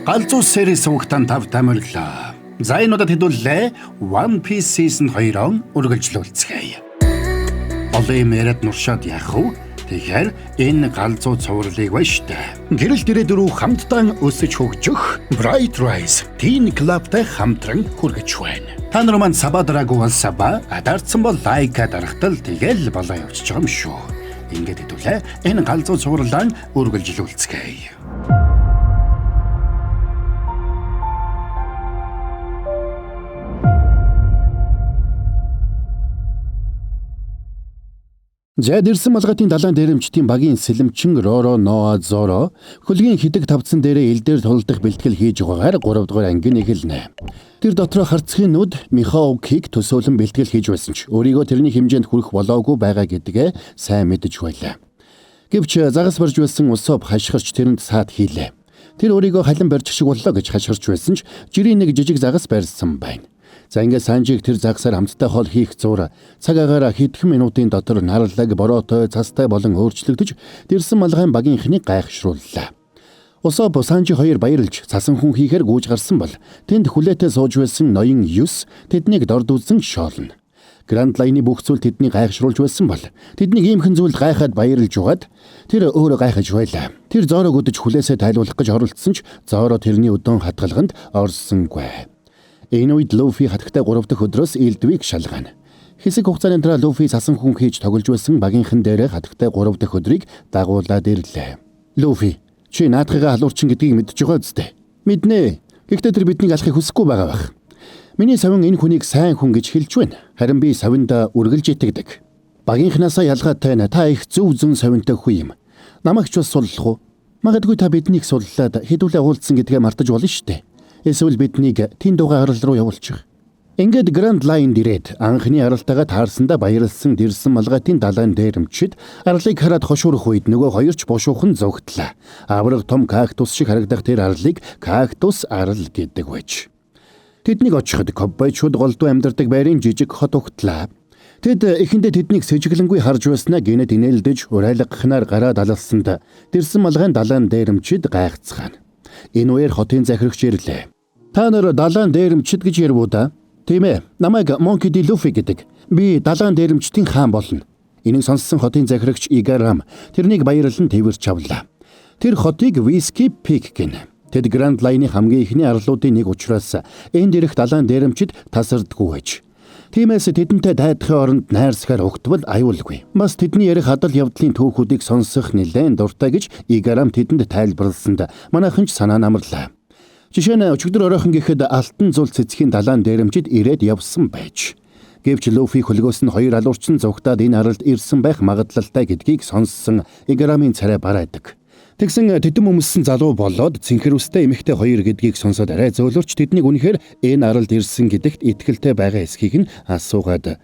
Галзуу series сувгтан тав тамирлаа. За энэ удаад хэдүүлээ One Piece Season 2-оор үргэлжлүүлцгээе. Олон мэрэд нуршаад яах вэ? Тэгэхээр энэ галзуу цувралыг баяштай. Гэрэл дээрээ дөрөв хамтдаа өсөж хөгжих Bright Rise Teen Club-тай хамтран хүргэж байна. Та нар маань саба дараагүй саба адарцсан бол лайка дарахтал тэгэл болоо явчих юм шүү. Ингээд хэдүүлээ энэ галзуу цувралаа үргэлжлүүлцгээе. Жадэрсэн малгатын далайн дээрэмчдийн багийн сэлэмчин Роро Ноа Зоро хөлгийн хидэг тавцсан дээрээ элдээр тулдах бэлтгэл хийж байгаагаар 3 дугаар ангийн эхэлнэ. Тэр дотроо харцгийн нүд Михаокиг төсөөлөн бэлтгэл хийж байсан ч өөрийгөө тэрний хэмжээнд хүрэх болоогүй байгаа гэдгээ сайн мэдэж байлаа. Гэвч загас барж байсан усоп хашгирч тэрэнд саад хийлээ. Тэр өөрийгөө халин барьчих шиг боллоо гэж хашгирч байсан ч жирийн нэг жижиг загас барьсан байна. За ингээд Санжиг тэр загсаар хамтдаа хол хийх зуур цаг агаараа хэдхэн минутын дотор нарлаг бороотой цастай болон өөрчлөгдөж дэрсэн малгайн багийнхныг гайхшрууллаа. Усоп Санжи хоёр баярлж цасан хүн хийхээр гүйж гарсан бол тэнд хүлээтэй сууж байсан ноён Юс тэднийг дордуулсан шоолно. Гранд Лайны бүх зүйл тэднийг гайхшруулж байсан бол тэднийг иймхэн зүйлд гайхаад баярлж угаад тэр өөрөө гайхаж байлаа. Тэр Зорог өдөж хүлээсээ тайлбарлах гэж оролцсон ч Зоро тэрний өдөн хатгалганд орсонгүй. Энэ үед Луфи хатагтай 3 дахь өдрөөс Элдвиг шалгана. Хэсэг хугацааны дараа Луфи цасан хүн хийж тоглож байсан багийнхан дээрээ хатагтай 3 дахь өдрийг дагуулад ирлээ. Луфи, чи наадхыгаа халуурчин гэдгийг мэдж байгаа үстэй. Мэднэ. Гэхдээ тэр биднийг алахыг хүсэхгүй байгаа бах. Миний совин энэ хүнийг сайн хүн гэж хэлж байна. Харин би совинд үргэлж итгэдэг. Багийнхнаасаа ялгаатай та их зөв зүүн совинтай хүн юм. Намайг ч бас суллах уу? Магадгүй та биднийг суллаад хэдүүлээ уулзсан гэдгээ мартаж болно штэ. Эсвэл биднийг тэн дугаа арал руу явуулчих. Ингээд Grand Line дээрээд анхны аралтайгаа таарсандаа баярлсан дэрсэн малгатын далайн дээрэмчид арлыг хараад хошуурах үед нөгөө хоёрч бушуухан зогтлаа. Авраг том кактус шиг харагдах тэр арлыг кактус арал гэдэг байж. Тэднийг очиход ковбойчууд голдуу амьдардаг байрын жижиг хот угтлаа. Тэд эхэндээ тэднийг сэжиглэнгүй харж байснаа гинэд инээлдэж урайлгахнаар гараад алалсанд дэрсэн малгайн далайн дээрэмчид гайхацгаана. Энэ үеэр хотын захирагч ирлээ. Та нар далайн дээрэмчид гэж ярив уу да? Тийм ээ. Намайг Monkey D. Luffy гэдэг. Би далайн дээрэмчдийн хаан болно. Энийг сонссон хотын захирагч Игарам тэрнийг баярлан тэрвэрч авлаа. Тэр хотыг Whiskey Peak гэнэ. Тэд Grand Line-ийн хамгийн ихний арлуудын нэг учраас энэ дээрх далайн дээрэмчид тасардгүй байж. Тиймээс тэдэнтэй дайдахын оронд найрсгаар угтвал аюулгүй. Бас тэдний ярих адал явдлын түүхүүдийг сонсох нэлээд дуртай гэж Игарам тэдэнд тайлбарласанд манайхан ч санаа намарлаа. Жишээ нь өчигдөр оройхон гэхэд алтан зул цэцгийн далайн дээрэмчид ирээд явсан байж. Гэвч Луфи хөлгөөс нь хоёр алуурчин зугтаад энэ аралд ирсэн байх магадлалтай гэдгийг сонссон Игарамын царай барайдаг. Тэгсэн тэдэм өмссөн залуу болоод цэнхэр үстэй эмэгтэй хоёр гэдгийг сонсоод арай зөөлөрч тэднийг үнэхээр энэ аралд ирсэн гэдэгт итгэлтэй байгаа эсхийг нь асуугаад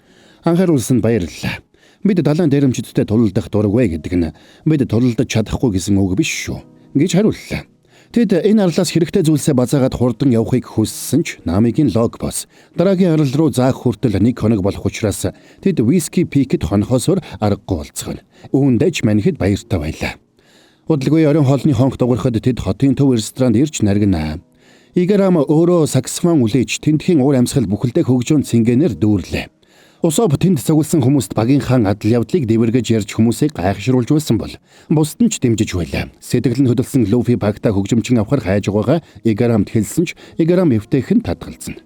анхааруулсанд баярлалаа. Бид далайн дээрэмчидтэй тулалдах дургвэ гэдэг нь бид тулалдаж чадахгүй гэсэн үг биш шүү гэж хариуллаа. Тэд энэ арлаас хэрэгтэй зүйлсээ базаагаад хурдан явахыг хүссэн ч намигийн лог бос дараагийн арал руу заах хүртэл 1 хоног болох учраас тэд Whiskey Peak-д хонхосоор аргагүй болцгоно. Үүндээ ч манайхэд баяртай байлаа. Удалгүй орон хоолны хонх дуурахад тэд хотын төв ресторанд ирж наргинаа. Игарам өөрөө саксофон үлээж тентхийн уур амьсгал бүхэлдээ хөгжөөн цэнгэнээр дүүрлээ. Усоп тэнд цугласан хүмүүст багийнхаа адал явдлыг дэвэргэж ярьж хүмүүсийг гайхшруулж байсан бол бусд нь ч дэмжиж байлаа. Сэтгэл нь хөдөлсөн Луфи багтаа хөгжимчин авахар хайж байгаа Игарамд хэлсэн ч Игарам эвтэйхэн татгалзсан.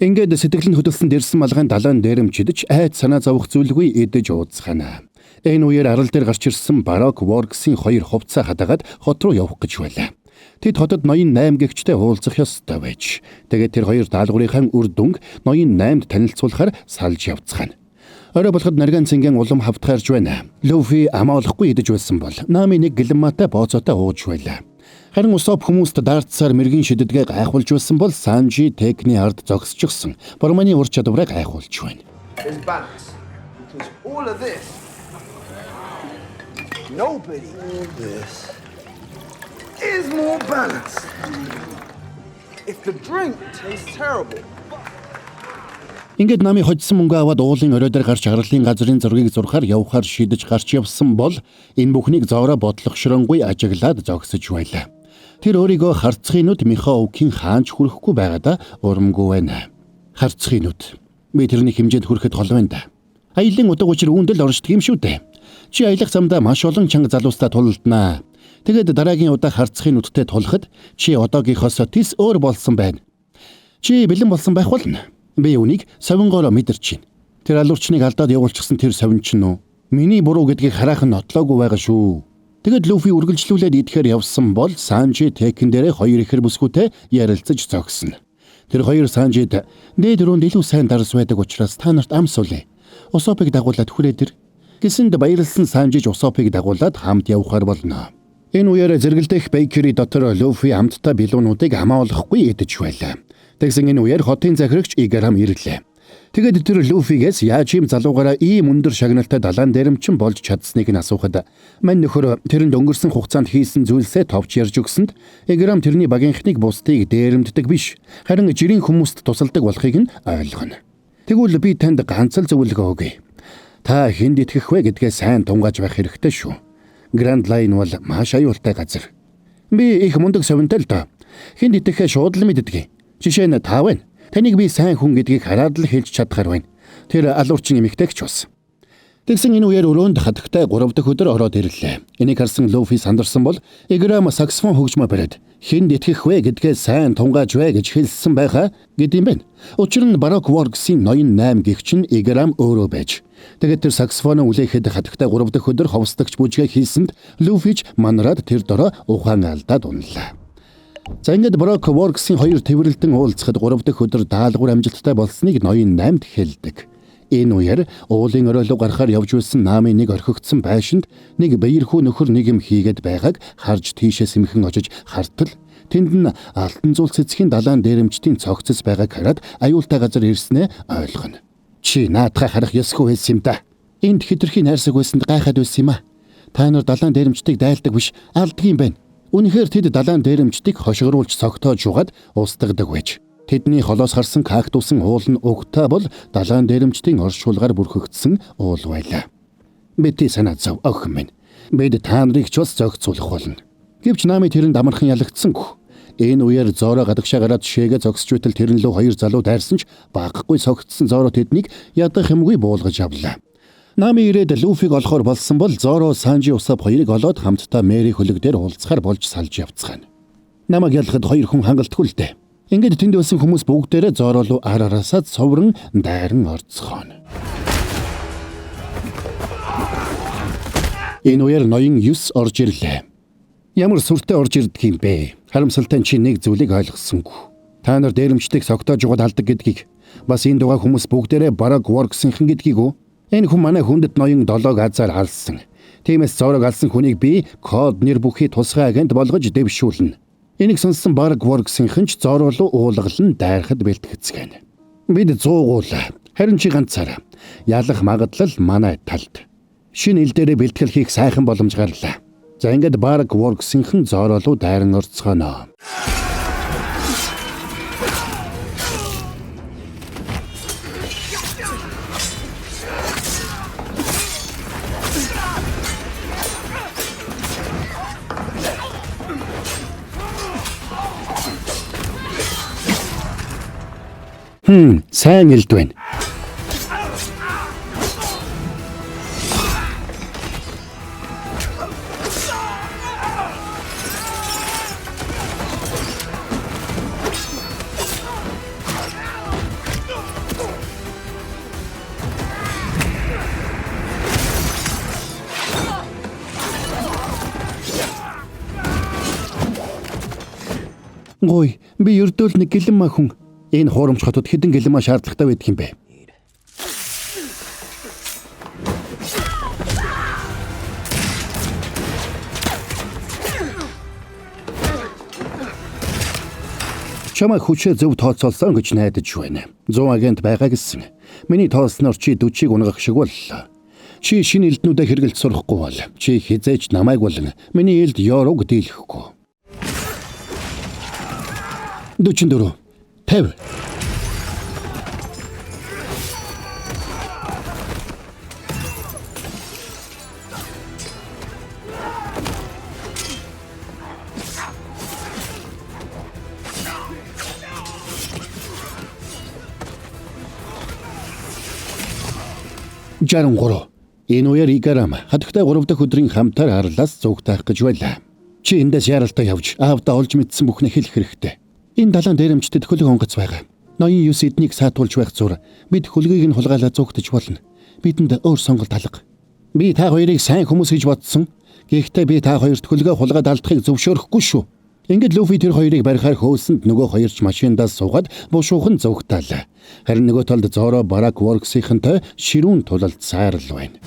Ингээд сэтгэл нь хөдөлсөн дэрсэн малгайн далайн дээрэмчидж айд санаа зовох зүйлгүй идэж ууцхана. Энэ үеэр арал дээр гарч ирсэн Барок Works-ийн хоёр хувцас хадаагаад хот руу явах гэж байлаа. Тэд хотод ноён 8 гэгчтэй уулзах ёстой байж. Тэгээд тэр хоёр даалгаврынхаа үр дүнг ноён 8-д танилцуулахаар салж явцгаана. Орой болоход нарган цэнгийн улам хавтгаарж байна. Луфи амаалахгүй идэж байсан бол Нами нэг гэлэмматай бооцоотой ууж байлаа. Харин Усоп хүмүүст дартсаар мэргийн шидэтгээ гайхуулж байсан бол Санжи Текний ард зогсчихсон. Борманы ур чадвараа гайхуулж байна. Nobody is more balanced. If the drink tastes terrible. Ингээд Нами хоцсон мөнгө аваад уулын орой дээр гарч арлын газрын зургийг зурхаар явхаар шидэж гарч явсан бол энэ бүхнийг Зоро бодлого широнгүй ажиглаад зогсож байлаа. Тэр өөрийгөө харцгийн нүд Михаокийн хаанч хүрэхгүй байгаадаа урамгүй байна. Харцгийн нүд. Би тэрний хэмжээнд хүрэхэд гол байна да. Аялын удаг учир үүндэл оршдог юм шүү дээ. Чи аялах замдаа маш олон чанга залуустаа тулалднаа. Тэгээд дараагийн удаа харцгийн нүдтэй тулахад чи одоогийнхоос тис өөр болсон байна. Чи бэлэн болсон байх болно. Би үнийг совингоор мэдэрч байна. Тэр алуурчныг алдаад явуулчихсан тэр совинч нь үү? Миний буруу гэдгийг хараахан нотлоогүй байгаа шүү. Тэгэд Люфи үргэлжлүүлээд идэхээр явсан бол Санжи Текен дээрээ хоёр ихэр бүсгүйтэй ярилцаж зогсно. Тэр хоёр Санжид дээд рүүнд илүү сайн дарс байдаг учраас та нарт ам суулъя. Усопыг дагуулад хүрээд ир. Гэсэнд баярлсан Санжиж Усопыг дагуулад хамт явахаар болно. Энэ үеэр зэрэгэлдэх Бейкери дотор Люфи хамтдаа билуунуудыг хамааолохгүй идэж байлаа. Тэгсэн энэ үеэр хотын захирагч Играм ирлээ. Тэгэд тэр Люфигээс яаж юм залуугаараа ийм өндөр шагналтай далайн дээрэмчин болж чадсныг нь асуухад мань нөхөр тэрэнд өнгөрсөн хугацаанд хийсэн зүйлсээ товч ярьж өгсөнд Играм тэрний багийнхныг бусдыг дээрэмддэг биш харин жирийн хүмүүст тусалдаг болохыг нь ойлгоно. Тэгвэл би танд ганц л зөвлөгөө өгье. Та хэнд итгэх вэ гэдгээ сайн тунгааж байх хэрэгтэй шүү. Grand Line бол маш аюултай газар. Би их мундаг совинтой л доо. Хэнд итгэхээ шууд л мэддэг. Жишээ нь та байна. Таныг би сайн хүн гэдгийг хараад л хэлж чадхаар байна. Тэр алуурчин эмэгтэйч бас. Тэгсэн энэ үеэр өрөөнд хатагтай 3 дахь өдөр ороод ирлээ. Энийг харсан Люфи сандарсан бол Играм саксофон хөгжмөө бариад хэнд итгэх вэ гэдгээ сайн тунгааж вэ гэж хэлсэн байхаа гэдэм байна. Учир нь Baroque Works-ийн ноён 8 гэгч нь Играм өөрөө байж. Тэгээд тэр саксофоно үлээхэд хатагтай 3 дахь өдөр ховсдогч бүжгээ хийсэнд Люфич манараад тэр дороо ухаан алдаад унлаа. За ингээд Baroque Works-ийн хоёр тэмрэлтэн уулзахад 3 дахь өдөр даалгавар амжилттай болсныг ноён 8-д хэлдэг. Энэ үеэр уулын оройлоо гарахаар явж байсан наамын нэг орхигдсон байшинд нэг баярхүү нөхөр нэг юм хийгээд байгааг харж тийшээ сэмхэн очиж хартал тэнд нь алтан зуул цэцгийн далайн дээрэмчдийн цогцос байгааг хараад аюултай газар ирснээ ойлгоно. Чи наадхаа харах ёсгүй байсан юм да. Энд хитрхи найрсаг байсанд гайхаад байсан юм а. Та нар далайн дээрэмчдийг дайлдаг биш алддаг юм байна. Үнэхээр тэд далайн дээрэмчдийг хошгоруулж цогтоож угаад устгадаг байж. Тэдний холоос харсан кактусын уул нь угтаа бол далайн дээрэмчдийн оршуулгаар бүрхэгдсэн уул байлаа. Бити санаа зов охин минь. Бид та нарыг ч бас зогцуулах болно. Гэвч наами тэрэнд амархан ялагдсангүй. Энэ үеэр Зоро гадагшаа гараад шээгээ зогсож байтал тэрэн лөө хоёр залуу дайрсан ч багахгүй цогтсон Зоро тэднийг ядах юмгүй буулгаж авлаа. Наами ирээд Люфиг олохоор болсон бол Зоро Санжи Усап хоёрыг олоод хамтдаа Мэри хөлөг дээр уулзахаар болж салж явцгаана. Намайг ялахад хоёр хүн хангалтгүй л дээ. Ингээд тэнд байсан хүмүүс бүгдээрээ Зоро руу араасаа цоврон дайран орцгооно. Энэ үеэр ноён 9 орж ирлээ. Ямар сүртэй орж ирдэг юм бэ? Харамсалтай чи нэг зүйлийг ойлгосонгүй. Та нар дээрэмчдийг согтоож угаад алдаг гэдгийг бас энэ дугаа хүмүүс бүгдээрээ Baroque Works-ийнхэн гэдгийг үү? Энэ хүн манай хүндэт ноён 7 газар алсан. Тиймээс Зорог алсан хүнийг би код нэр бүхий тусгай агент болгож дэвшүүлнэ. Энийг сонссон Baroque Works-ийнхэн ч Зоро руу уулгалан дайрахад бэлтгэцгэн. Бид 100 гуулаа. Харин чи ганцаараа. Ялах магадлал манай талд. Шинэ ил дээрээ бэлтгэл хийх сайхан боломж гарлаа. За ингээд Baroque Works-ийнхэн Зоро руу дайран орцгоно. Сайн илд байна. Гой, би ердөөл нэг гэлэн маа хүн. Энэ хуурамч хотод хэдэн гэлэн маа шаардлагатай байдаг юм бэ? Чамайг хүчээ зөв тооцоолсон гэж найдаж байна. 100 агент байгаа гэсэн. Миний тоосноор чи 40-ыг унгах шиг боллоо. Чи шинэ элднүүдээ хэрэгэлж сурахгүй бол чи хизээч намайг болон миний элд Ёрог дийлэхгүй. 44 50 Hey, 63. Энэ үеэр Играм хатагтай 3 дахь өдрийн хамтаар арлаас зугтаах гэж байлаа. Чи эндээс яралтай явж аавдаа олж мэдсэн бүхнээ хэлэх хэрэгтэй. Энэ далайн дээрэмчтэд хөлөг онгоц байгаа. Ноён 9 эднийг саатуулж байх зур бид хөлгийг нь хулгайлаа зугтаж болно. Бидэнд өөр сонголт алга. Би та хоёрыг сайн хүмүүс гэж бодсон. Гэхдээ би та хоёрт хөлгөө хулгаад алдахыг зөвшөөрөхгүй шүү. Ингээд Луфи тэр хоёрыг барихаар хөөсөнд нөгөө хоёрч машиндаа суугаад бушуухан зугтаалаа. Харин нөгөө талд Зоро Барак Ворксийнхэнтэй ширүүн тулалд сайрал байна.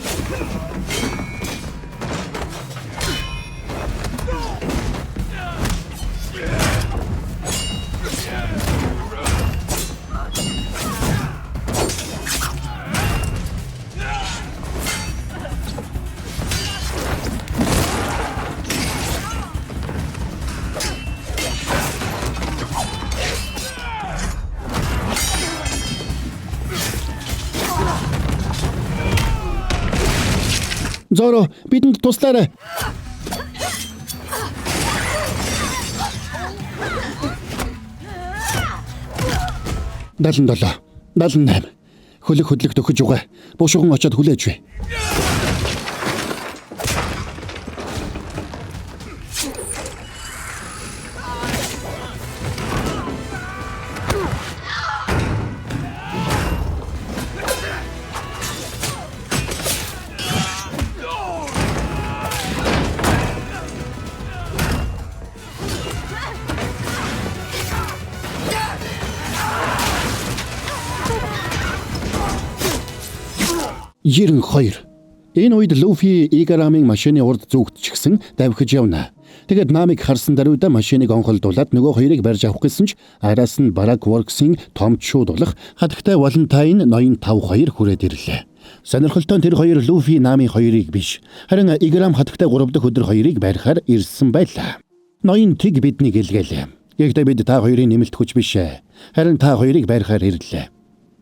Зоро, бидэнд туслаарай. Далан 78. Хөлөг хөдлөгт өгөж угаа. Бушуухан очоод хүлээж бай. Ерэн 2. Энэ үед Луфи Играмын машины урд зүгтчихсэн давхиж явна. Тэгэд Намиг харсан даруйда машиныг онхолдуулаад нөгөө хоёрыг барьж авах гэсэн ч араас нь Барак Ворксын томчууд болох хатагтай Валентайн ноён 5-2 хүрээд ирлээ. Сонирхолтой тэр хоёр Луфи Намын хоёрыг биш, харин Играм хатагтай 3 дахь өдөр хоёрыг барихаар ирсэн байлаа. Ноён тэг биднийг илгээлээ. Гэхдээ бид та хоёрын нэмэлт хүч биш ээ. Харин та хоёрыг барихаар ирлээ.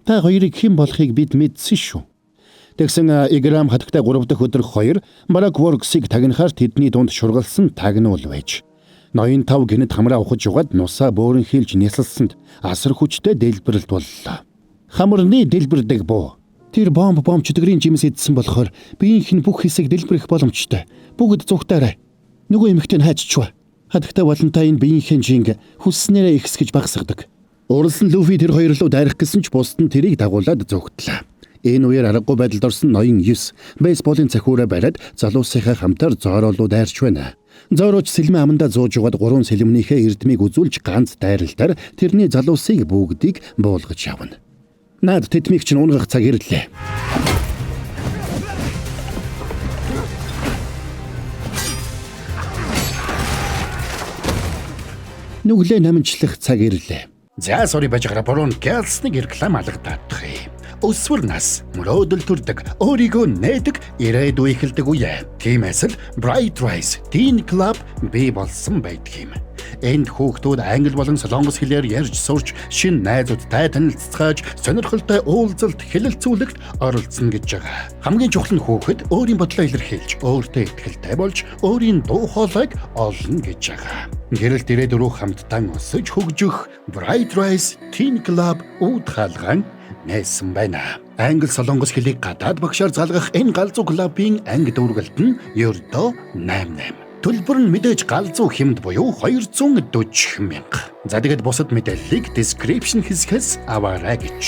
Та хоёрыг хэн болохыг бид мэдсэн шүү. Тэгсэн Играм хатагтай 3 дахь өдөр 2 Барак Ворксыг тагнахаар тэдний дунд шургалсан тагнуул байж. Ноён 5 гинэд хамраа ухаж угаад нусаа бөөрн хийлж нясалсанд асар хүчтэй дэлбэрэлт боллоо. Хамарны дэлбэрдэг буу. Тэр бомб чөтгөрийн жимс идсэн болохоор биеийнх нь бүх хэсэг дэлбэрэх боломжтой. Бүгд зүгтаарай. Нөгөө эмэгтэй нь хайччихва. Хатагтай Валентайн биеийнхэн жинг хүснээрээ ихсгэж багсгадаг. Уралсан Луфи тэр хоёр руу дайрах гэсэн ч бусд нь тэрийг дагуулад зүгтлээ. Энэ үеэр аргагүй байдалд орсон ноён 9 бейсболын цахиураа бариад залуусынхаа хамтар Зоро руу дайрч байна. Зороч сэлмэн амандаа зууж угаад 3 сэлмнийхээ эрдмийг үзүүлж ганц дайралтаар тэрний залуусыг бүгдийг буулгаж явна. Наад тэтмийг чинь унгах цаг ирлээ. Нүглээ намжлах цаг ирлээ. За сори бажгара борон гэлснэг реклам алгадах юм. Өсвөр нас мөрөөдөл төрдөг, өөрийгөө нээдэг, ирээдүй эхэлдэг үе. Тиймээс л Bright Rise Teen Club бий болсон байдаг юм. Энд хүүхдүүд англи болон солонгос хэлээр ярьж сурч, шинэ найзуудтай танилццгааж, сонирхолтой уулзалт, хэлэлцүүлэгт оролцсон гэж байгаа. Хамгийн чухал нь хүүхэд өөрийн бодлоо илэрхийлж, өөртөө итгэлтэй болж, өөрийн дуу хоолойг олно гэж байгаа. Гэрэлт ирээдүй рүү хамтдаа өсөж хөгжих Bright Rise Teen Club үүд хаалган нээсэн байна. Англи солонгос хэлийг гадаад багшаар залгах энэ галзуу клубын анги дүүргэлт нь ердөө 88. Төлбөр нь мэдээж галзуу хэмд буюу 240 мянга. За тэгэд бусад мэдээллийг description хэсгээс аваарай гэж.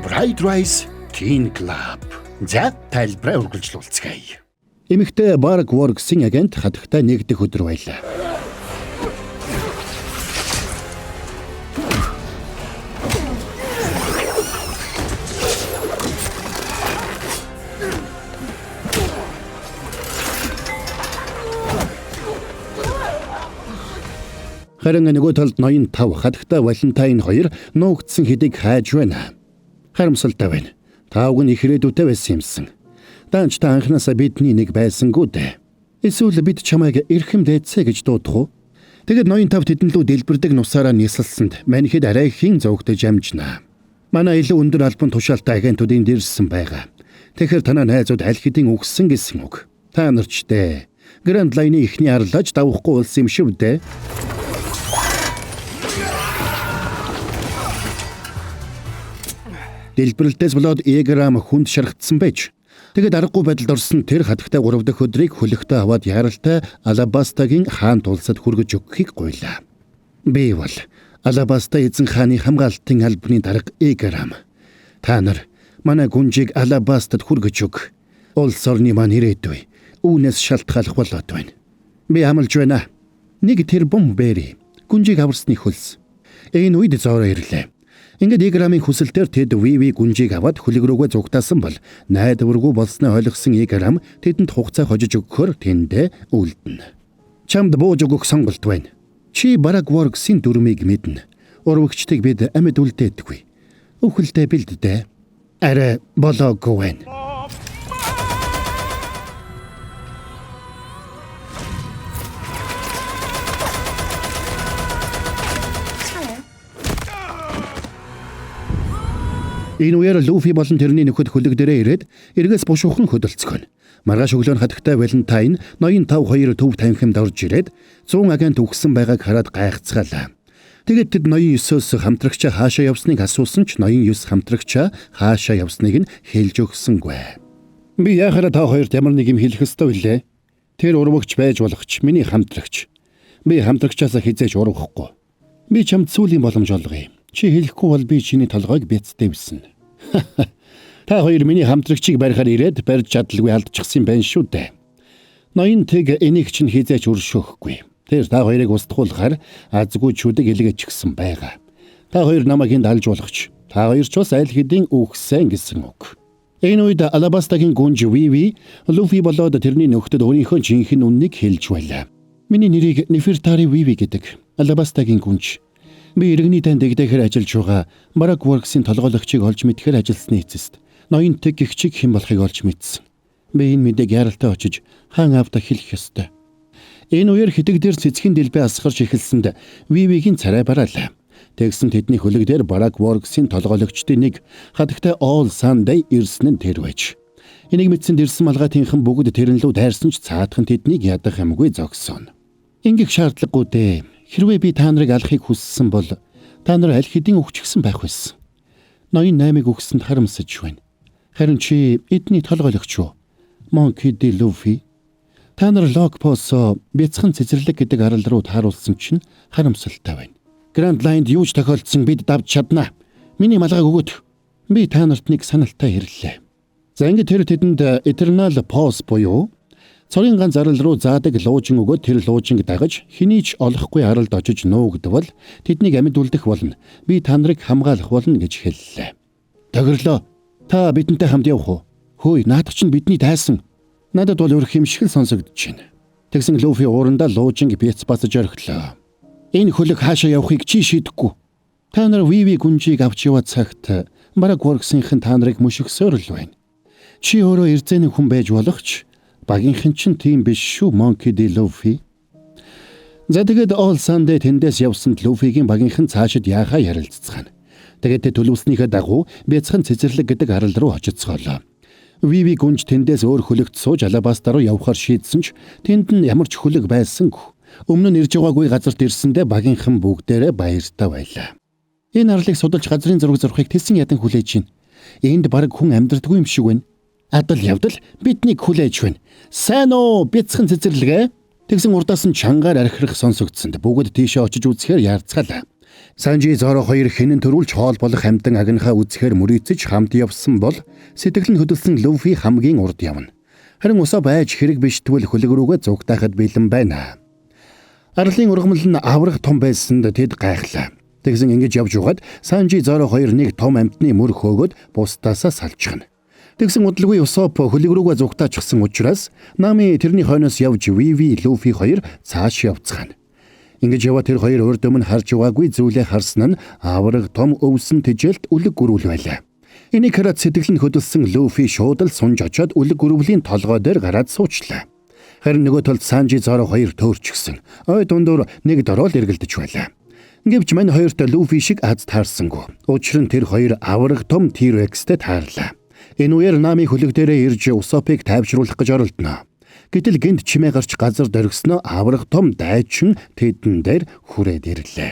Bright Rise Teen Club. За тайлбараа үргэлжлүүлцгээе. Эмэгтэй Барак Ворксын агент хатагтай нэг дэх өдөр байлаа. Харин нөгөө талд ноён 5 хатагтай Валентайн 2 нуугдсан хэдийг хайж байна. Харамсалтай байна. Таав нь их ирээдүйтэй байсан юмсан. Данч та анхнаасаа бидний нэг байсангүй дээ. Эсвэл бид чамайг эрхэм дээдсэ гэж дуудах уу? Тэгэд ноён 5 тэдэн лүү дэлбэрдэг нусаараа нисэлсэнд манихид арай хийн зовгтож амжнаа. Манай илүү өндөр албан тушаалтай агентуудын дэрсэн байгаа. Тэгэхээр танаа найзууд аль хэдийн үгссэн гэсэн үг. Та нарч дээ. Grand Line-ийн ихний арлаж давахгүй болсон юм шүү дээ. Дэлбэрэлтээс болоод Играм хүнд шаргацсан байж Тэгээд аргагүй байдалд орсон тэр хатагтай 3 дахь өдрийг хөлөгтөө аваад яаралтай Алабастагийн хаан тулсад хүргэж өгөхийг гуйлаа. Би бол Алабаста эзэн хааны хамгаалтын албаны дарга Эграм. Та нар манай гүнжийг Алабастад хүргэж өг. Улс орны маань ирээдүй үүнээс шалтгаалах болоод байна. Би амлаж байна. Нэг тэр бом бэри. Гүнжийг аварсны хөлс. Энэ үед зороо ирлээ. Ингээд Эграмын хүсэлтээр тэд Виви гүнжийг аваад хөлөг рүүгээ зугтаасан бол найдваргүй болсноо ойлгосон Эграм тэдэнд хугацаа хожиж өгөхөөр тэндээ үлдэнэ. Чамд бууж өгөх сонголт байна. Чи Барагворксын дүрмийг мэднэ. Урвагчдыг бид амьд үлдээдэггүй. Үхэлдээ бэлддээ. Арай болоогүй байна. Энэ үеэр Луфи болон тэрний нөхөд хөлөг дээрээ ирээд эргээс бушуухан хөдөлцгөн. Маргааш өглөө хатагтай Валентайн ноён 5-2 төв танхимд орж ирээд 100 агент үхсэн байгааг хараад гайхацгаалаа. Тэгээд тэд ноён 9-өөс хамтрагчаа хаашаа явсныг асуусан ч ноён 9 хамтрагчаа хаашаа явсныг нь хэлж өгсөнгүй. Би яхаараа та хоёрт ямар нэг юм хэлэх ёстой билээ. Тэр урвагч байж болох ч миний хамтрагч. Би хамтрагчаасаа хизээж урвахгүй. Би чамд сүүлийн боломж олгоё. Чи хэлэхгүй бол би чиний толгойг бяцдэвсэн. Та хоёр миний хамтрагчийг барихаар ирээд барьж чадалгүй алдчихсан байх шүү дээ. Ноён тэг энийг чинь хизээч өршөөхгүй. Тэр та хоёрыг устгуулахаар азгүй чүдэг илгээчихсэн байгаа. Та хоёр намайг энд алж болгоч. Та хоёр ч бас аль хэдийн үхсэн гэсэн үг. Энэ үед Алабастагийн гүнж Виви Луфи болоод тэрний нөхдөд өөрийнхөө жинхэнэ үннийг хэлж байлаа. Миний нэрийг Нефертари Виви гэдэг. Алабастагийн гүнж. Би иргэний танд дэгдэхээр ажиллаж байгаа Барагворксын толгойлогчийг олж мэдхээр ажилласны эцэст ноён тэг гихчиг хэн болохыг олж мэдсэн. Би энэ мэдээг яралтай очиж хаан аавда хэлэх ёстой. Энэ үеэр хитэг дээр цэцгийн дэлбээ асгарч эхэлсэнд Вивигийн царай бараалаа. Тэгсэн тэдний хөлөг дээр Барагворксын толгойлогчдын нэг хатагтай All Sunday ирсэн нь тэр байж. Энийг мэдсэн дэрсэн малгайтынхан бүгд тэрэн лүү дайрсан ч цаадхан тэднийг ядах юмгүй зогсооно. Ингэх шаардлагагүй дээ. Хэрвээ би та нарыг алахыг хүссэн бол та нар аль хэдийн өгчихсэн байх байсан. Ноён 8-ыг өгсөнд харамсаж байна. Харин чи эдний толгойлогч юу? Monkey D. Luffy. Та нар Локпосо бяцхан цэцэрлэг гэдэг арал руу тааруулсан чинь харамсалтай байна. Grand Line-д юу ч тохиолдсон бид давж чаднаа. Миний малгайг өгөөд. Би та нарт нэг саналтай ирлээ. За ингэ тэр тэдэнд Eternal Pause буюу цорын ганц арал руу заадаг луужин өгөөд тэр луужинг дагаж хэний ч олохгүй аралд очиж нуугдвал тэднийг амьд үлдэх болно. Би та нарыг хамгаалах болно гэж хэллээ. Тохирлоо. Та бидэнтэй хамт явах уу? Хөөе, наадах чинь бидний тайсан. Надад бол өрх юм шиг л сонсогдож байна. Тэгсэн Луфи уурандаа луужинг бяц басаж орхилоо. Энэ хөлөг хаашаа явахыг чи шийдэхгүй. Та нар Виви гүнжийг авч яваад цагт Барагворксынхан та нарыг мөшгсөөр л байна. Чи өөрөө эрзэний хүн байж болох ч багийнхан чинь тийм биш шүү Monkey D. Luffy. За тэгээд All Sunday тэндээс явсанд Luffy-гийн багийнхан цаашид яахаа ярилццгаана. Тэгээд төлөвснийхээ дагуу бяцхан цэцэрлэг гэдэг арал руу очицгоолоо. Виви гүнж тэндээс өөр хөлөгт сууж Алабаста руу явхаар шийдсэн ч тэнд нь ямар ч хөлөг байсангүй. Өмнө нь ирж байгаагүй газарт ирсэндээ багийнхан бүгдээрээ баяртай байлаа. Энэ арлыг судалж газрын зураг зурхыг тэсэн ядан хүлээж байна. Энд баг хүн амьдрдаггүй юм шиг байна. Адал явдал биднийг хүлээж байна. Сайн уу бяцхан цэцэрлэгээ. Тэгсэн урдаас нь чангаар архирах сонсогдсонд бүгд тийшээ очиж үзэхээр яарцгаалаа. Санжи Зоро хоёр хинэн төрүүлж хоол болох хамтан агнахаа үзэхээр мөрийцэж хамт явсан бол сэтгэл нь хөдөлсөн Луфи хамгийн урд явна. Харин усаа байж хэрэг биштгэл хөлөг рүүгээ зугтаахад бэлэн байна. Арлын ургамал нь аврах том байсанд тэд гайхлаа. Тэгсэн ингэж явж угаад Санжи Зоро хоёр нэг том амтны мөр хөөгөөд бусдаасаа салчихна. Тэгсэн удалгүй Усоп хөлөг рүүгээ зугтаачихсан учраас Нами тэрний хойноос явж Виви Луфи хоёр цааш явцгаана. Ингэж яваа тэр хоёр урд өмнө харж байгаагүй зүйлээ харсан нь авраг том өвсөн тэжээлт үлэг гүрүүл байлаа. Энийг хараад сэтгэл нь хөдөлсөн Луфи шууд л сунж очоод үлэг гүрүүлийн толгой дээр гараад суучлаа. Харин нөгөө талд Санжи Зоро хоёр төөрчихсөн. Ой дундуур нэг дорол эргэлдэж байлаа. Гэвч мань хоёрт Луфи шиг аз таарсангүй. Учир нь тэр хоёр авраг том T-Rex-тэй таарлаа. Энэ үеэр Нами хөлөг дээрээ ирж Усопыг тайвшруулах гэж оролдоно. Гэтэл гинт чимээ гарч газар дөргснөө аврах том дайчин тэдэн дээр хүрээд ирлээ.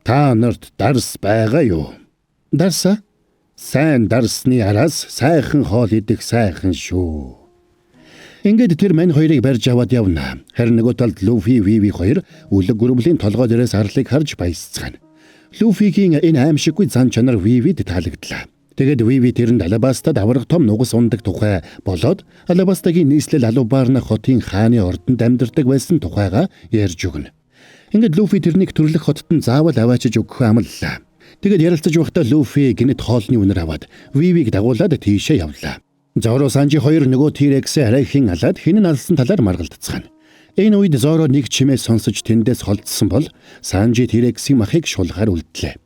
Та нарт дарс байгаа юу? Дарса? Сайн дарсны араас сайхан хоол идэх сайхан шүү. Ингээд тэр мань хоёрыг барьж аваад явна. Харин нөгөө талд Луфи, Виви хоёр үлэг гүрэмлийн толгой дээрээс арлыг харж баясцгаана. Луфигийн энэ аимшиггүй зан чанар Вивид таалагдлаа. Тэгээд Виви тэрэнд Алабастад авраг том нугас ундаг тухай болоод Алабастагийн нийслэл Алубарна хотын хааны ордонд амьдардаг байсан тухайга ярьж өгнө. Ингээд Луфи тэрнийг төрлөх хотод нь заавал аваачиж өгөх амллаа. Тэгээд ярилцаж байхдаа Луфи гинэт хоолны үнэр аваад Вивиг дагуулад тийшээ явлаа. Зоро Санжи хоёр нөгөө T-Rex-ээ арайхийн алаад хинэн алсан талаар маргалдцгаана. Энэ үед Зоро нэг чимээ сонсож тэндээс холдсон бол Санжи T-Rex-ийн махыг шулгаар үлдлээ.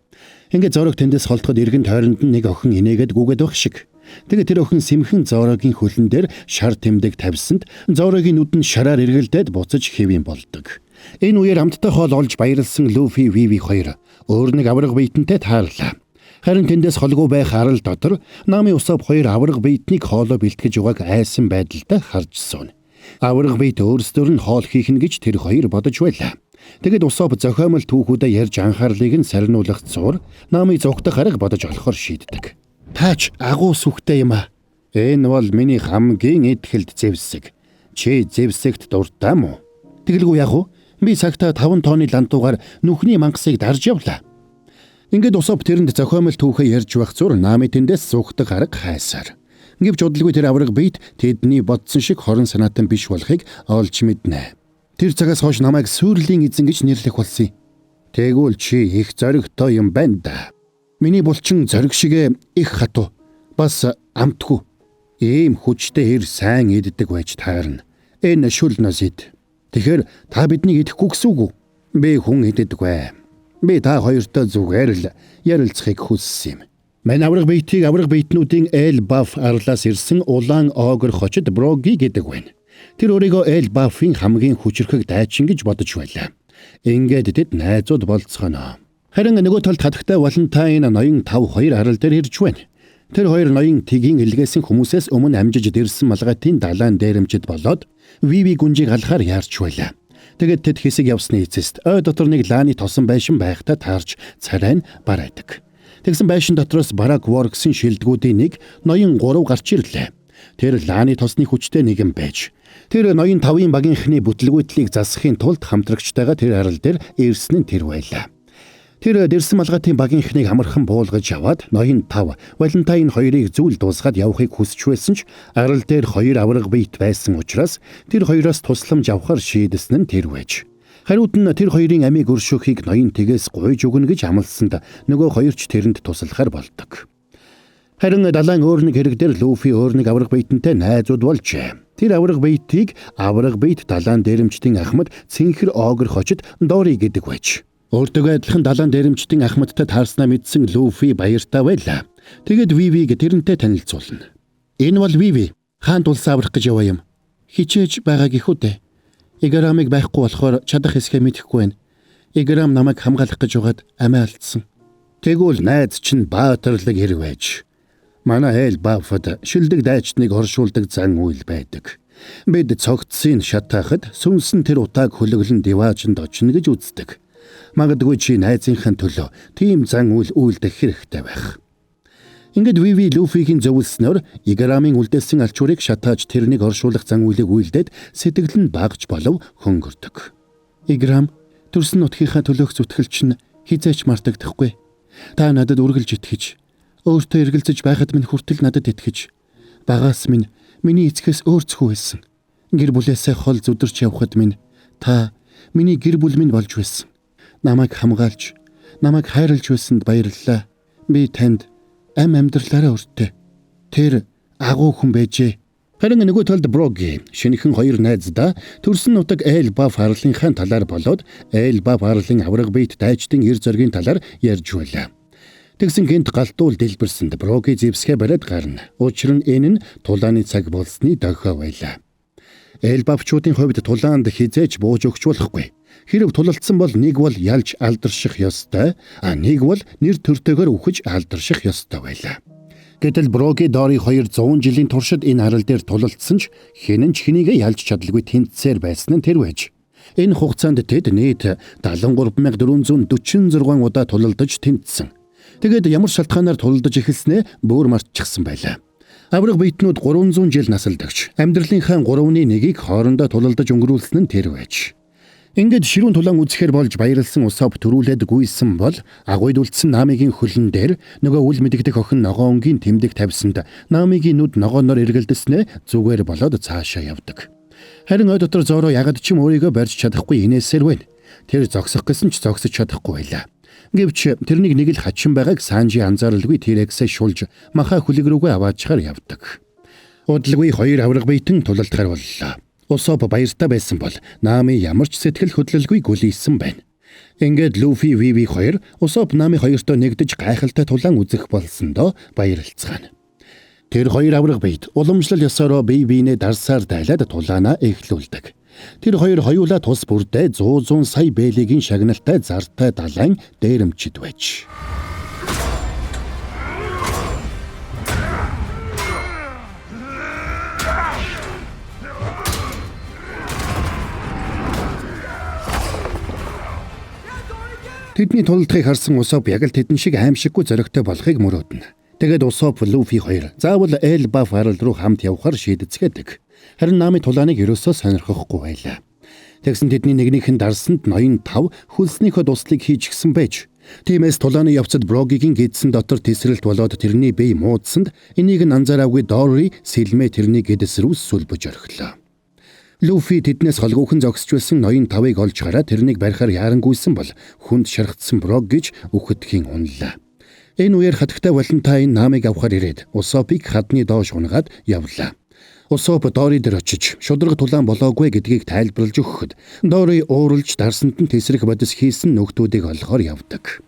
Ингээд Зорог тэндээс холдоход эргэн тойронд нь нэг охин инээгээд гүгээд байх шиг. Тэгээд тэр охин сэмхэн Зорогийн хөлн дээр шар тэмдэг тавьсанд Зорогийн нүд нь шараар эргэлдээд буцаж хэвэн болдог. Энэ үеэр амттай хоол олж баярлсан Луфи, Виви хоёр өөр нэг авраг биетэнтэй таарлаа. Харин тэндээс холгүй байх арал дотор Нами Усап хоёр авраг биетнийг хоолоо бэлтгэж байгааг айсан байдалтай харж суун. Авраг биет өөрсдөр нь хоол хийх нь гэж тэр хоёр бодож байлаа. Тэгэд Усап зохиомл түүхүүдэд ярьж анхаарлыг нь сарниулах зур Нами зогтох арга бодож олохоор шийддэг. Таач агуу сүхтэй юм а. Энэ бол миний хамгийн итгэлд Зевсэг. Чи Зевсэгт дуртай мó? Тэгэлгүй яг уу? Би цагтаа 5 тонны лантуугаар нүхний мангасыг дарж явлаа. Ингээд Усап тэрэнд зохиомл түүхээ ярьж байх зур Нами тэндээс зүгтэх арга хайсаар. Гэвч удалгүй тэр авраг биет тэдний бодсон шиг хорон санаатан биш болохыг олж мэднэ. Тэр цагаас хойш намайг сүрлийн эзэн гэж нэрлэх болсон. Тэгвэл чи их зоригтой юм байна да. Миний булчин зориг шиг их хатуу. Бас амтгүй. Ийм хүчтэй хэр сайн иддэг байж таарна. Энэ шүл насид. Тэгэхээр та биднийг идэхгүй гэсэн үг үү? Би хүн иддэг бай. Би та хоёртой зүгээр л ярилцахыг хүссэн юм. Мань авраг биетнүүдийн Элбаф арлаас ирсэн улаан огр хочид Броги гэдэг байна. Тэр өөрийгөө Элбафын хамгийн хүчрхэг дайчин гэж бодож байлаа. Ингээд тэд найзууд болцгоно. Харин нөгөө талд хатагтай Валентайн ноён 5-2 арал дээр ирж байна. Тэр хоёр ноён тгийн илгээсэн хүмүүсээс өмнө амжиж дэрсэн малгайтын далайн дээрэмчд болоод Виви гүнжийг алхаар яарч байлаа. Тэгээд тэд хэсэг явсны эцэст ой дотор нэг лааны тосон байшин байхтаа таарч царай нь барайдаг. Тэгсэн байшин дотроос Барак Ворксын шилдэгүүдийн нэг ноён 3 гарч ирлээ. Тэр лааны тосны хүчтэй нэгэн байж. Тэр ноён 5-ын багийнхны бүтлгүүтлийг засахын тулд хамтрагчтайгаа тэр арал дээр ирсэн нь тэр байлаа. Тэр дэрсэн малгайтын багийнхныг амархан буулгаж аваад ноён 5 Валентайн хоёрыг зүйл дуусгаад явахыг хүсч байсан ч арал дээр 2 авраг биет байсан учраас тэр хоёроос тусламж авахар шийдэсэн нь тэр байж. Хариуд нь тэр хоёрын амийг өршөөхийг ноён тгээс гуйж өгнө гэж амласанд нөгөө хоёрч тэрэнд туслахаар болдог. Харин далайн өөр нэг хэрэг дээр Луфи өөр нэг авраг биетэнтэй найзууд болжээ. Тэр авраг биетийг авраг биет далайн дээрэмчдийн ахмад Цэнхэр огр хочид Дори гэдэг байж. Өөртөө адилхан далайн дээрэмчдийн ахмадтай таарснаа мэдсэн Луфи баяртай байлаа. Тэгэд Вивиг тэрнтэй танилцуулна. Энэ бол Виви. Хаанд улс аврах гэж яваа юм. Хичээж байгаа гихүү дээ. Играмыг байхгүй болохоор чадах хэсгээ мэдэхгүй байна. Играм намайг хамгаалах гэж байгаад амиа алдсан. Тэгвэл найз чинь баатарлаг хэрэг байж. Манай Элбафад шилдэг дайчныг оршуулдаг зан үйл байдаг. Бид цогцсыг шатаахад сүнсэн тэр утааг хөлөглөн диваачнд очно гэж үздэг. Магадгүй чи найзынхаа төлөө тийм зан үйл үйлдэх хэрэгтэй байх. Ингээд Виви Луфигийн зөвлснөөр Играмын үлдээсэн алчуурыг шатааж тэрнийг оршуулах зан үйлийг үйлдээд сэтгэл нь багж болов хөнгөрдөг. Играм төрсөн нутгийнхаа төлөөх зүтгэл чинь хизээч мартагдахгүй. Та надад үргэлж итгэж, өөртөө эргэлзэж байхад минь хүртэл надад итгэж, багаас минь миний эцгээс өөрцгөө байсан. Гэр бүлээсээ хол зүдэрч явхад минь та миний гэр бүл минь болж байсан. Намайг хамгаалж, намайг хайрлж байсанд баярлалаа. Би танд амьдралаараа өртөө. Тэр агуу хүн байжээ. Харин нөгөө талд Броги шинэхэн 2 найздаа төрсөн нутаг Элбаф арлынхаа талаар болоод Элбаф арлын авраг биет дайчдын эр зоргийн талаар ярьж байлаа. Тэгсэн гинт галтуул дэлбэрсэнд Броги Зевсгээ бариад гарна. Учир нь энэ нь тулааны цаг болсны дохио байлаа. Элбафчуудын хувьд тулаанд хизээч бууж өгч болохгүй. Хэрэг тулалдсан бол нэг бол ялж алдарших ёстой, нэг бол нэр төртөөгөр үхэж алдарших ёстой байлаа. Гэтэл Броги Дори 200 жилийн туршид энэ арал дээр тулалдсан ч хинэн ч хэнийгээ ялж чадалгүй тэнцсээр байсан нь тэр байж. Энэ хугацаанд тэд нийт 73446 удаа тулалдаж тэнцсэн. Тэгээд ямар шалтгаанаар тулдаж эхэлснээ бүр мартчихсан байлаа. Авраг биетнүүд 300 жил насалдагч амьдралынхаа 3/1-ийг хоорондоо тулалдаж өнгөрүүлсэн нь тэр байж. Ингээд ширүүн тулаан үзэхэр болж баярлсан Усоп төрүүлээд гүйсэн бол агуйд үлдсэн Намигийн хөлн дээр нөгөө үл мэдэгдэх охин ногоонгийн тэмдэг тавьсанд Намигийн нүд ногооноор эргэлдэснээ зүгээр болоод цаашаа явдаг. Харин ой дотор Зоро ягд ч юм өөрийгөө барьж чадахгүй инээсээр байна. Тэр зогсох гэсэн ч зогсож чадахгүй байлаа. Гэвч тэрнийг нэг л хачин байгааг Санжи анзааралгүй тэрэгсээ шулж маха хүлэг рүүгээ аваачаар явдаг. Удалгүй хоёр авраг биетэн тулалдахаар боллоо. Усоп баяртай байсан бол Нами ямар ч сэтгэл хөдлөлгүй гүлийсэн байна. Ингээд Луфи Виви хоёр Усоп Нами хоёртой нэгдэж гайхалтай тулаан үзэх болсондоо баярлцгаана. Тэр хоёр авраг биет уламжлал ёсороо бие биенээ дарсаар дайлаад тулаанаа эхлүүлдэг. Тэр хоёр хоёулаа тус бүрдээ 100 сая бэлэгийн шагналтай зартай далайн дээрэмчид байж. Тэдний тулалдахыг харсан Усоп яг л тэдэн шиг аимшиггүй зоригтой болохыг мөрөөднө. Тэгээд Усоп Луфи хоёр заавал Элба фарал руу хамт явахаар шийдэцгээдэг. Харин Нами тулааныг ерөөсөө сонирхохгүй байлаа. Тэгсэн тэдний нэгнийхэн дарсанд ноён 5 хөлснийхөө дуслыг хийж гисэн байж. Тиймээс тулааны явцад Брогигийн гидсэн дотор тесрэлт болоод тэрний бие муудсанд энийг нь анзаараагүй Дори сэлмээ тэрний гидс рүү сүлбэж орхилоо. Луфи тэднээс холгүйхэн зогсож байсан ноён 5-ыг олж хараад тэрнийг барихаар ярангүйсэн бол хүнд шаргацсан Брог гэж үхэдхийн унлаа. Энэ үеэр хатагтай Валентайн Намиг авахар ирээд Усопыг хадны доош унгаад явлаа. Усоп Дори дээр очиж шудраг тулаан болоогүй гэдгийг тайлбарлаж өгөхөд Дори ууралж дарсанд нь тесрэх бодис хийсэн нөхдүүдийг олохоор явдаг.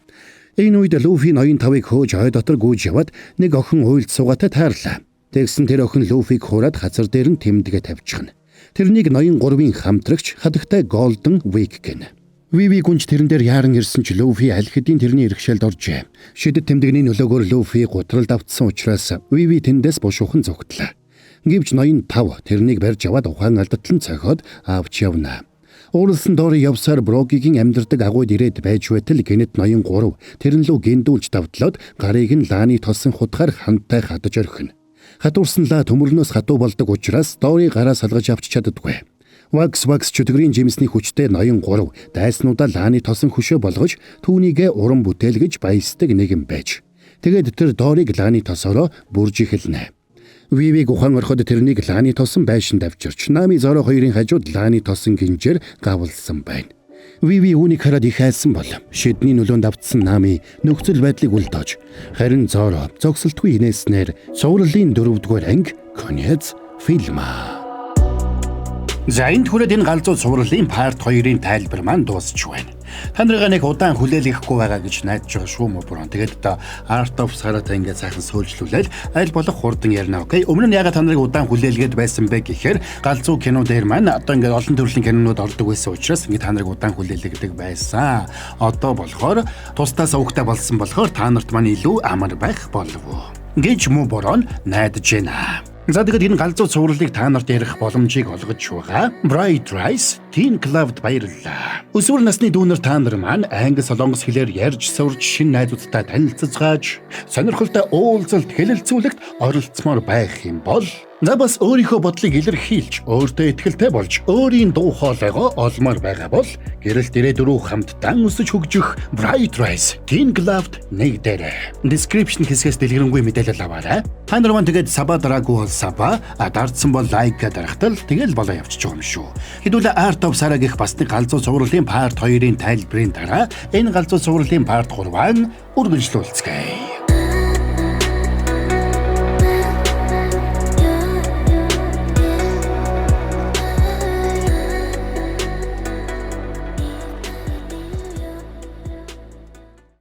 Энэ үед Луфи ноён 5-ыг хөөж ой дотор гүйж яваад нэг охин уйлд суугаатай таарлаа. Тэгсэн тэр охин Луфиг хураад хазар дээр нь тэмдэгэ тавьчихна. Тэрнийг ноён 3-ын хамтрагч хатагтай Golden Week гэнэ. Виви гүнж тэрэн дээр яаран ирсэн ч Луфи аль хэдийн тэрний иргэшээлд оржээ. Шидэт тэмдэгний нөлөөгөөр Луфи гутралд автсан учраас Виви тэндээс бушуухан зүгтлээ. Гэвч ноён 5 тэрнийг барьж аваад ухаан алдатлан цохиод авч явна. Ууралсан Дори явсаар Брогигийн амьдардаг агуйд ирээд байж байтал гинэт ноён 3 тэрэн лүү гиндүүлж давтлаад гарыг нь лааны тосон хутгаар хантай хадаж орхино. Хатуурсан ла төмөрнөөс хатуу болдог учраас Дори гараа салгаж авч чаддаггүй. Wax чөтгөрийн жимсний хүчтэй ноён 3 дайснуудаа лааны тосон хөшөө болгож түүнийгээ уран бүтээлгэж баясдаг нэгэн байж. Тэгээд тэр Дориг лааны тосороо бүрж эхэлнэ. Вивиг ухаан орхоод тэрнийг лааны тосон байшинд авчирч Нами Зоро хоёрын хажууд лааны тосон гинжээр гавлсан байна. Виви үүнийг хараад их айсан бол шидний нөлөөнд автсан Нами нөхцөл байдлыг үлдээж харин Зоро зогсолтгүй инээснээр цувралын 4-р анги конец фильма. За энэ түрээд энэ галзуу цувралын part 2-ын тайлбар маань дуусч байна. Та нарыг нэг удаан хүлээлгэхгүй байгаа гэж найдаж байгаа шүү мө бүрэн. Тэгээд одоо Art of Sarata ингээд сайхан сөүлжлүүлээд аль болох хурдан ярина. Окей. Өмнө нь ягаад та нарыг удаан хүлээлгээд байсан бэ гэхээр галзуу кино дээр маань одоо ингээд олон төрлийн кинонууд ордог байсан учраас ингээд та нарыг удаан хүлээлгдэг байсан. Одоо болохоор тусдаа сувгтай болсон болохоор та нарт маань илүү амар байх болов уу гэж мө борон найдаж байна. За тэгээд энэ галзуу цувралыг та нарт ярих боломжийг олгож байгаа. Bright Rice Teen Club-д баярлалаа. Өсвөр насны дүүнер та нар маань англи солонгос хэлээр ярьж сурч шинэ найзуудтай танилццгааж, сонирхолтой уулзалт хэлэлцүүлэгт оролцмоор байх юм бол бас өөрийнхөө бодлыг илэрхийлж, өөртөө итгэлтэй болж, өөрийн дуу хоолойгоо олмоор байгаа бол гэрэл дээрээ дөрөв хамтдаа өсөж хөгжих Bright Rice Teen Club-д нэгдээрэй. Description хэсгээс дэлгэрэнгүй мэдээлэл аваарай. Та нар маань тэгээд саба дараагүй бол саба, дардсан бол лайк дарахтал тэгэл болоо явчих юм шүү. Хэдүүлээ Art of Sarah гэх бас нэг галзуу цувралын part 2-ын тайлбарын дараа энэ галзуу цувралын part 3-ыг үргэлжлүүлцгээе.